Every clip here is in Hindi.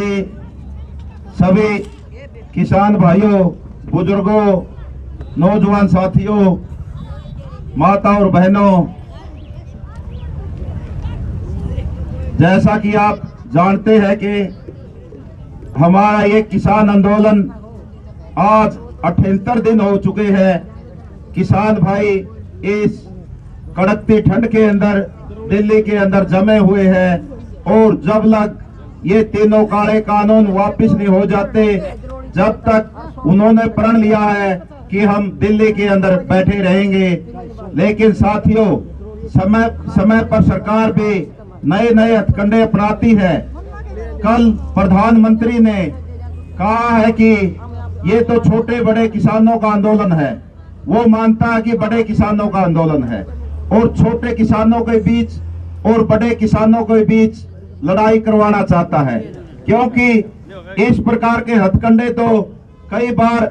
के सभी किसान भाइयों, बुजुर्गों, नौजवान साथियों, माता और बहनों, जैसा कि आप जानते हैं कि हमारा ये किसान आंदोलन आज 78 दिन हो चुके हैं। किसान भाई इस कड़कती ठंड के अंदर दिल्ली के अंदर जमे हुए हैं और जब तक ये तीनों काले कानून वापस नहीं हो जाते, जब तक उन्होंने प्रण लिया है कि हम दिल्ली के अंदर बैठे रहेंगे। लेकिन साथियों, समय समय पर सरकार भी नए नए हथकंडे अपनाती है। कल प्रधानमंत्री ने कहा है कि ये तो छोटे बड़े किसानों का आंदोलन है। वो मानता है कि बड़े किसानों का आंदोलन है और छोटे किसानों के बीच और बड़े किसानों के बीच लड़ाई करवाना चाहता है, क्योंकि इस प्रकार के हथकंडे तो कई बार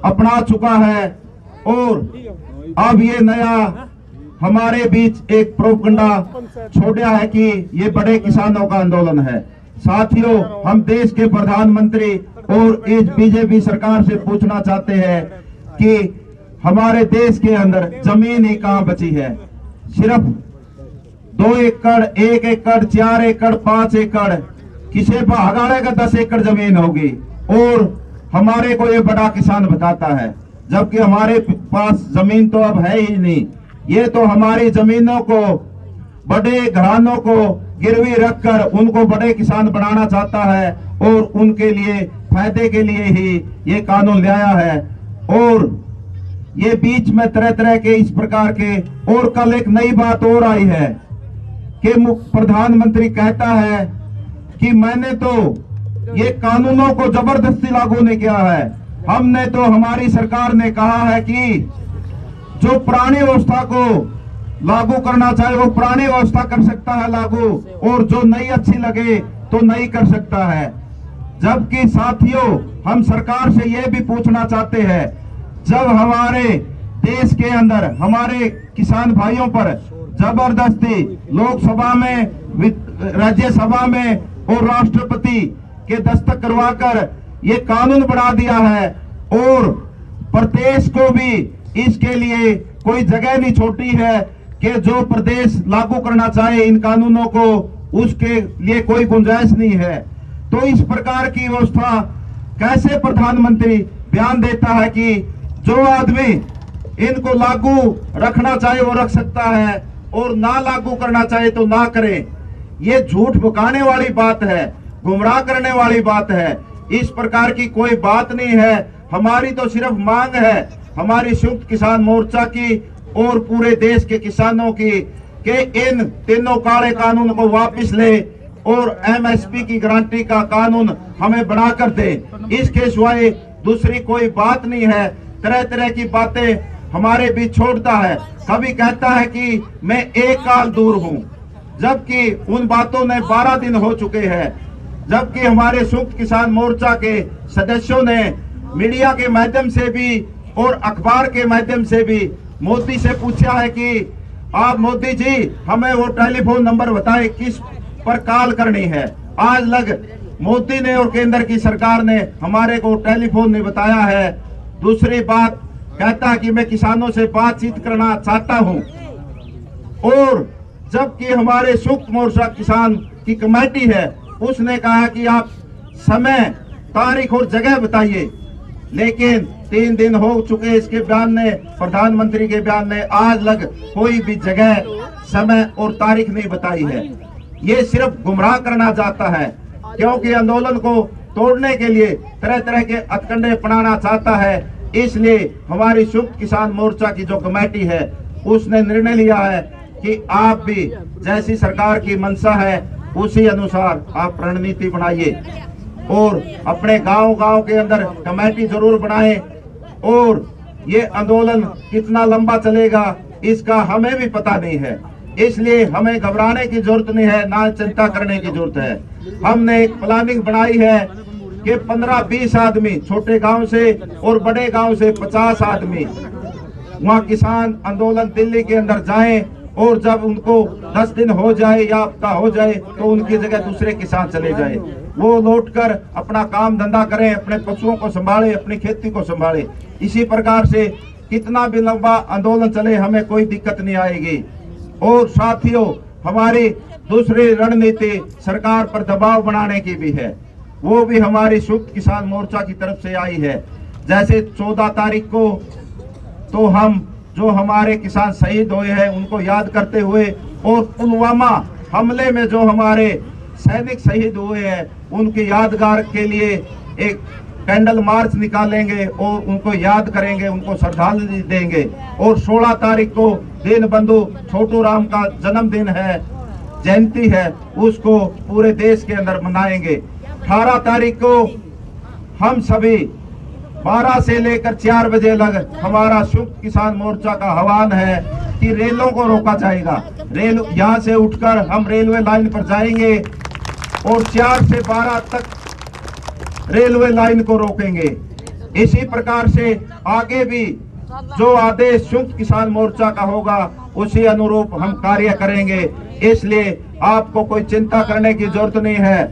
अपना चुका है और अब ये नया हमारे बीच एक प्रोपगंडा छोड़ा है कि ये बड़े किसानों का आंदोलन है। साथियों, हम देश के प्रधानमंत्री और इस बीजेपी सरकार से पूछना चाहते हैं कि हमारे देश के अंदर जमीन ही कहां बची है। सिर्फ 2 एकड़, 1 एकड़, 4 एकड़, 5 एकड़, किसी भागाड़े का 10 एकड़ जमीन होगी और हमारे को ये बड़ा किसान बताता है, जबकि हमारे पास जमीन तो अब है ही नहीं। ये तो हमारी जमीनों को बड़े घरानों को गिरवी रखकर उनको बड़े किसान बनाना चाहता है और उनके लिए फायदे के लिए ही ये कानून लाया है। और ये बीच में तरह तरह के इस प्रकार के, और कल एक नई बात और आई है कि प्रधानमंत्री कहता है कि मैंने तो ये कानूनों को जबरदस्ती लागू नहीं किया है। हमने तो, हमारी सरकार ने कहा है कि जो पुरानी व्यवस्था को लागू करना चाहे वो पुरानी व्यवस्था कर सकता है लागू, और जो नई अच्छी लगे तो नई कर सकता है। जबकि साथियों, हम सरकार से ये भी पूछना चाहते हैं, जब हमारे देश के अंदर हमारे किसान भाइयों पर जबरदस्ती लोकसभा में, राज्यसभा में और राष्ट्रपति के दस्तखत करवाकर ये कानून बना दिया है और प्रदेश को भी इसके लिए कोई जगह नहीं छोड़ी है कि जो प्रदेश लागू करना चाहे इन कानूनों को, उसके लिए कोई गुंजाइश नहीं है। तो इस प्रकार की व्यवस्था कैसे प्रधानमंत्री बयान देता है कि जो आदमी इनको लागू रखना चाहे वो रख सकता है और ना लागू करना चाहे तो ना करे। ये झूठ भुकाने वाली बात है, गुमराह करने वाली बात है। इस प्रकार की कोई बात नहीं है। हमारी तो सिर्फ मांग है, हमारी संयुक्त किसान मोर्चा की और पूरे देश के किसानों की, कि इन तीनों काले कानून को वापस ले और एमएसपी की गारंटी का कानून हमें बनाकर दे। इसके सिवाय दूसरी कोई बात नहीं है। तरह तरह की बातें हमारे बीच छोड़ता है। कभी कहता है कि मैं 1 काल दूर हूं, जबकि उन बातों ने 12 दिन हो चुके हैं। जबकि हमारे संयुक्त किसान मोर्चा के सदस्यों ने मीडिया के माध्यम से भी और अखबार के माध्यम से भी मोदी से पूछा है कि आप मोदी जी हमें वो टेलीफोन नंबर बताएं किस पर कॉल करनी है। आज लग मोदी ने और केंद्र की सरकार ने हमारे को टेलीफोन नहीं बताया है। दूसरी बात, कहता है कि मैं किसानों से बातचीत करना चाहता हूं, और जबकि हमारे संयुक्त मोर्चा किसान की कमेटी है उसने कहा कि आप समय, तारीख और जगह बताइए। लेकिन 3 दिन हो चुके इसके बयान ने, प्रधानमंत्री के बयान ने आज लग कोई भी जगह, समय और तारीख नहीं बताई है। ये सिर्फ गुमराह करना चाहता है, क्योंकि आंदोलन को तोड़ने के लिए तरह तरह के हथकंडे अपनाना चाहता है। इसलिए हमारी संयुक्त किसान मोर्चा की जो कमेटी है उसने निर्णय लिया है कि आप भी जैसी सरकार की मंशा है उसी अनुसार आप रणनीति बनाइए और अपने गांव-गांव के अंदर कमेटी जरूर बनाएं। और ये आंदोलन कितना लंबा चलेगा इसका हमें भी पता नहीं है, इसलिए हमें घबराने की जरूरत नहीं है, ना चिंता करने की जरूरत है। हमने एक प्लानिंग बनाई है कि 15-20 आदमी छोटे गांव से और बड़े गांव से 50 आदमी वहां किसान आंदोलन दिल्ली के अंदर जाएं, और जब उनको 10 दिन हो जाए या हफ्ता हो जाए तो उनकी जगह दूसरे किसान चले जाए। वो लौटकर अपना काम धंधा करें, अपने पशुओं को संभाले, अपनी खेती को संभाले। इसी प्रकार से कितना भी लंबा आंदोलन चले हमें कोई दिक्कत नहीं आएगी। और साथियों, हमारी दूसरी रणनीति सरकार पर दबाव बनाने की भी है, वो भी हमारी संयुक्त किसान मोर्चा की तरफ से आई है। जैसे 14 तारीख को तो हम जो हमारे किसान शहीद हुए हैं उनको याद करते हुए और पुलवामा हमले में जो हमारे सैनिक शहीद हुए हैं उनकी यादगार के लिए एक कैंडल मार्च निकालेंगे और उनको याद करेंगे, उनको श्रद्धांजलि देंगे। और 16 तारीख को दीनबंधु छोटू राम का जन्मदिन है, जयंती है, उसको पूरे देश के अंदर मनाएंगे। 18 तारीख को हम सभी 12 से लेकर 4 बजे लग हमारा संयुक्त किसान मोर्चा का आह्वान है कि रेलों को रोका जाएगा। रेल यहाँ से उठकर हम रेलवे लाइन पर जाएंगे और 4 से 12 तक रेलवे लाइन को रोकेंगे। इसी प्रकार से आगे भी जो आदेश संयुक्त किसान मोर्चा का होगा उसी अनुरूप हम कार्य करेंगे। इसलिए आपको कोई चिंता करने की जरूरत नहीं है।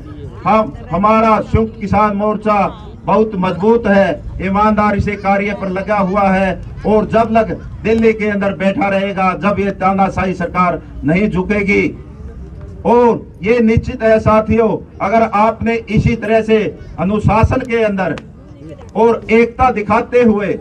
हमारा संयुक्त किसान मोर्चा बहुत मजबूत है, ईमानदारी से कार्य पर लगा हुआ है और जब लग दिल्ली के अंदर बैठा रहेगा, जब ये तानाशाही सरकार नहीं झुकेगी। और ये निश्चित है साथियों, अगर आपने इसी तरह से अनुशासन के अंदर और एकता दिखाते हुए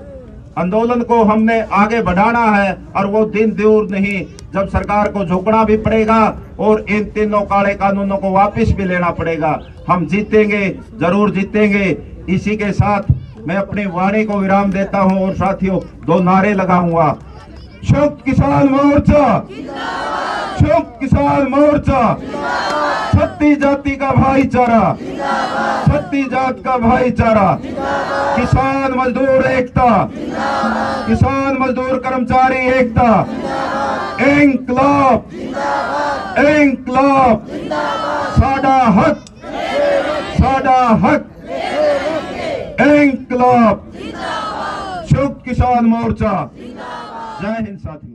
आंदोलन को हमने आगे बढ़ाना है, और वो दिन दूर नहीं जब सरकार को झुकना भी पड़ेगा और इन तीनों काले कानूनों को वापस भी लेना पड़ेगा। हम जीतेंगे, जरूर जीतेंगे। इसी के साथ मैं अपनी वाणी को विराम देता हूं और साथियों 2 नारे लगाऊंगा। संयुक्त किसान मोर्चा, संयुक्त किसान मोर्चा, छत्तीस जाति का भाईचारा, छत्तीस जात का भाईचारा, किसान मजदूर एकता, किसान मजदूर कर्मचारी एकता, इंकलाब, इंकलाब, साडा हक, साडा हक, इंकलाब, संयुक्त किसान मोर्चा। जय हिंद साथी।